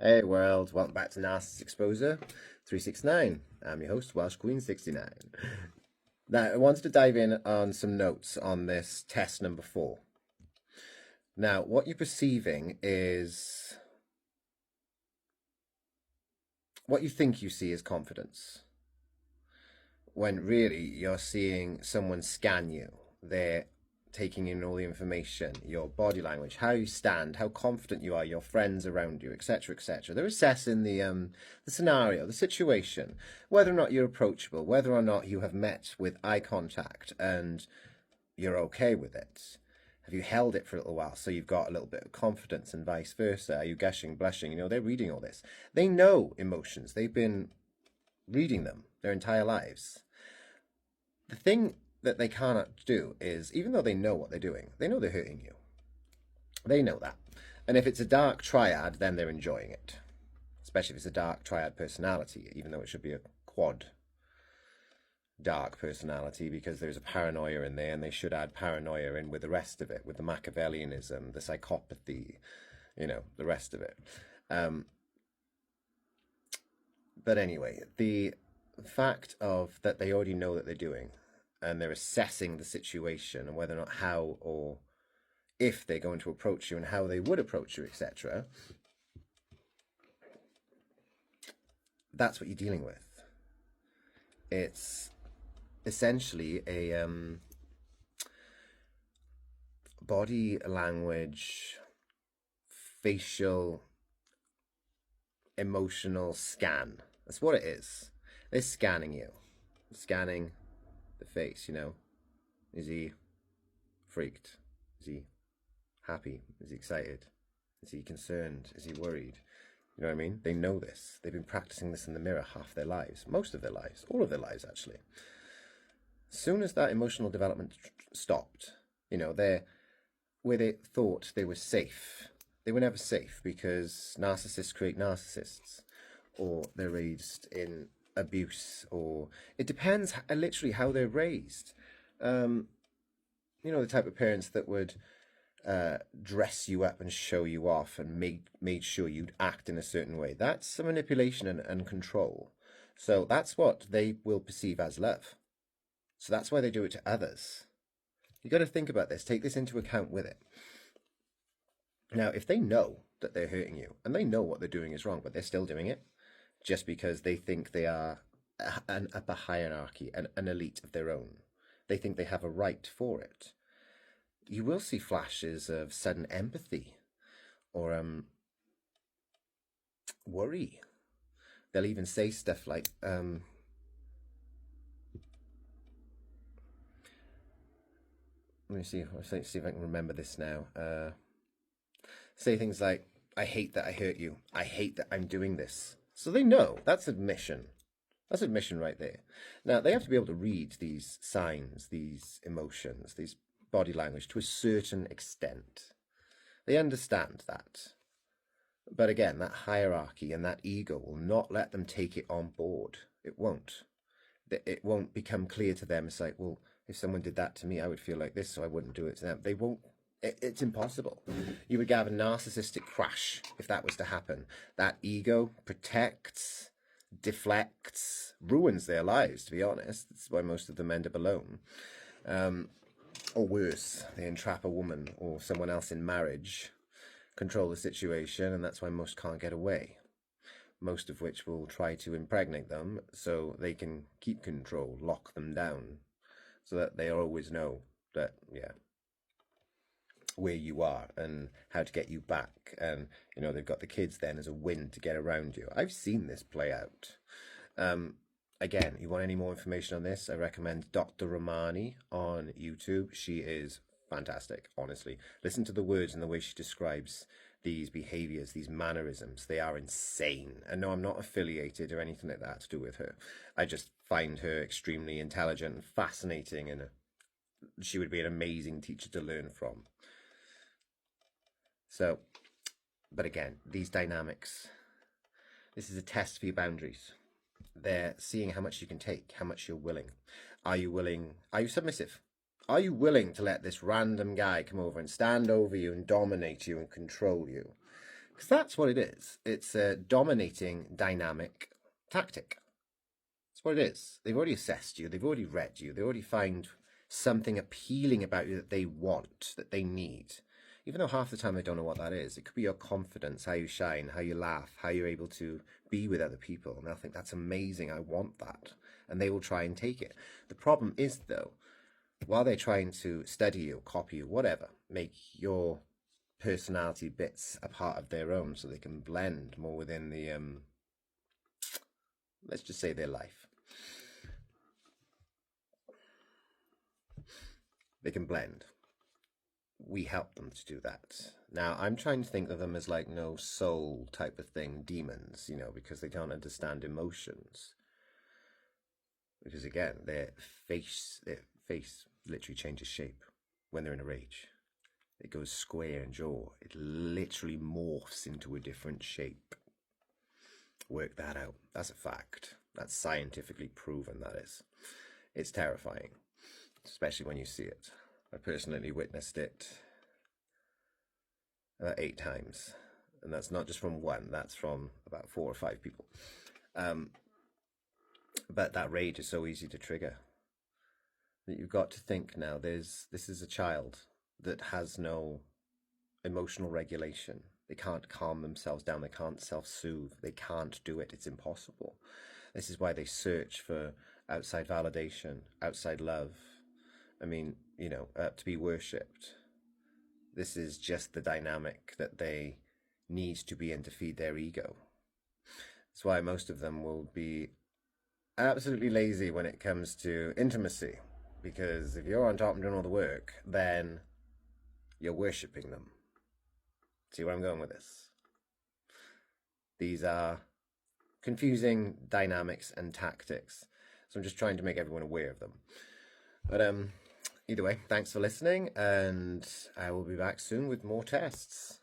Hey world, welcome back to Narcissist Exposure 369. I'm your host, Welsh Queen 69. Now, I wanted to dive in on some notes on this test number 4. Now, what you're perceiving is what you think you see as confidence, when really you're seeing someone scan you. They're taking in all the information, your body language, how you stand, how confident you are, your friends around you, etc., etc. They're assessing the scenario, the situation, whether or not you're approachable, whether or not you have met with eye contact and you're okay with it. Have you held it for a little while so you've got a little bit of confidence, and vice versa? Are you gushing, blushing? They're reading all this. They know emotions. They've been reading them their entire lives. The thing that they cannot do is, even though they know what they're doing, they know they're hurting you. They know that. And if it's a dark triad, then they're enjoying it. Especially if it's a dark triad personality, even though it should be a quad dark personality, because there's a paranoia in there, and they should add paranoia in with the rest of it, with the Machiavellianism, the psychopathy, the rest of it. But anyway, the fact of that they already know that they're doing, and they're assessing the situation and whether or not how or if they're going to approach you and how they would approach you, etc. That's what you're dealing with. It's essentially a body language, facial, emotional scan. That's what it is. They're scanning you, scanning the face. Is he freaked? Is he happy? Is he excited? Is he concerned? Is he worried? You know what I mean? They know this. They've been practicing this in the mirror half their lives, most of their lives, all of their lives actually. As soon as that emotional development stopped, they're where they thought they were safe. They were never safe, because narcissists create narcissists, or they're raised in abuse, or it depends literally how they're raised. The type of parents that would dress you up and show you off and made sure you'd act in a certain way. That's a manipulation and control. So that's what they will perceive as love. So that's why they do it to others. You got to think about this. Take this into account with it. Now, if they know that they're hurting you and they know what they're doing is wrong, but they're still doing it just because they think they are an upper hierarchy, an elite of their own, they think they have a right for it, you will see flashes of sudden empathy or worry. They'll even say stuff like, let me see if I can remember this now. Say things like, I hate that I hurt you. I hate that I'm doing this. So they know. That's admission. That's admission right there. Now, they have to be able to read these signs, these emotions, these body language to a certain extent. They understand that. But again, that hierarchy and that ego will not let them take it on board. It won't. It won't become clear to them. It's like, well, if someone did that to me, I would feel like this, so I wouldn't do it to them. They won't. It's impossible. You would have a narcissistic crash if that was to happen. That ego protects, deflects, ruins their lives, to be honest. That's why most of them end up alone. Or worse, they entrap a woman or someone else in marriage, control the situation, and that's why most can't get away. Most of which will try to impregnate them so they can keep control, lock them down, so that they always know that, where you are and how to get you back. And they've got the kids then as a win to get around you. I've seen this play out. Again, you want any more information on this, I recommend Dr. Romani on YouTube. She is fantastic, honestly. Listen to the words and the way she describes these behaviors, these mannerisms. They are insane. And no, I'm not affiliated or anything like that to do with her. I just find her extremely intelligent and fascinating, and she would be an amazing teacher to learn from. So, but again, these dynamics, this is a test for your boundaries. They're seeing how much you can take, how much you're willing. Are you submissive? Are you willing to let this random guy come over and stand over you and dominate you and control you? Because that's what it is. It's a dominating dynamic tactic. That's what it is. They've already assessed you. They've already read you. They already find something appealing about you that they want, that they need. Even though half the time they don't know what that is. It could be your confidence, how you shine, how you laugh, how you're able to be with other people. And they'll think, that's amazing, I want that. And they will try and take it. The problem is, though, while they're trying to study you, copy you, whatever, make your personality bits a part of their own so they can blend more within the, let's just say, their life. They can blend. We help them to do that. Now, I'm trying to think of them as like no soul type of thing, demons, you know, because they don't understand emotions. Because again, their face literally changes shape when they're in a rage. It goes square in jaw. It literally morphs into a different shape. Work that out. That's a fact. That's scientifically proven, that is. It's terrifying, especially when you see it. I personally witnessed it 8 times. And that's not just from one, that's from about 4 or 5 people. But that rage is so easy to trigger. That you've got to think now, this is a child that has no emotional regulation. They can't calm themselves down. They can't self-soothe. They can't do it. It's impossible. This is why they search for outside validation, outside love. I mean, you know, to be worshipped. This is just the dynamic that they need to be in to feed their ego. That's why most of them will be absolutely lazy when it comes to intimacy. Because if you're on top and doing all the work, then you're worshipping them. See where I'm going with this? These are confusing dynamics and tactics. So I'm just trying to make everyone aware of them. But either way, thanks for listening, and I will be back soon with more tests.